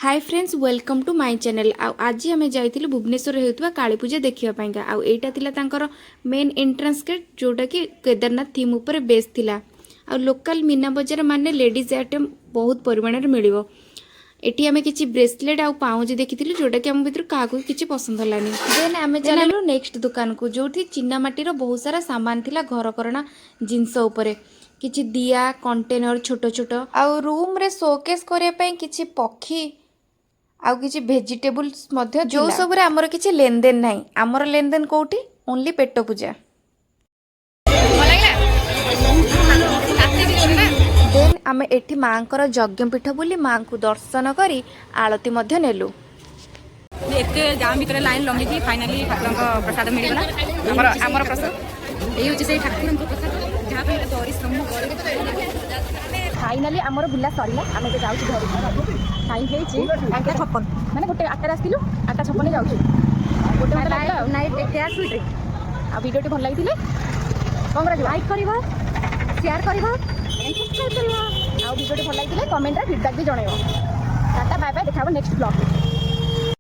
Hi friends welcome to my channel. आज आम जाइए भुवनेश्वर होता काली पूजा देखापी आईटा तांकर मेन एंट्रांस गेट जोटा कि केदारनाथ थीम उपर बेस थिला। आ लोकल मीना बजार माने लेडीज आइटम बहुत परिमाण मिल। एटी आम कि ब्रेसलेट आ पाउच देखी जोटा कि आम भर क्या किसी पसंद हलानी। देन आम चलू नेक्स्ट दुकान को जो चीनामाटीर बहुत सारा सामान थिला घरकरणा जिनस उपरे किछि दिया कंटेनर छोट छोट आउ रूम रे शोकेस करने किछि पक्षी आउ किछि भेजिटेबल्स मध्य जो सब रे हमर किछि लेनदेन नाही। हमर लेनदेन कोठी ओनली पेट पूजा। देन आमे एठी मांकर यज्ञपीठ बुली मां को दर्शन करी आरती मध्य नेलु। एते जाम भीतर लाइन लंबी थी फाइनली ठाकुर को प्रसाद मिलला। हमर प्रसाद एई होची से ठाकुर को प्रसाद जहां पे परिश्रम करे फाइनली हमर बुला सरीला। आमे जे जाउची घर टाइम हेची 8:56 माने गोटे 8 आस्तिलु 8:56 जाउची गोटे मते लागला नाइट केयर स्वीट रे। आ वीडियोटी भल लागिथिले कंग्रेट लाइक करबा शेयर करबा एंड सब्सक्राइब करबा। आ वीडियोटी भल लागिथिले कमेंट रे फीडबैक भी जणाइबो। टाटा बाय बाय देखाबो नेक्स्ट ब्लॉग।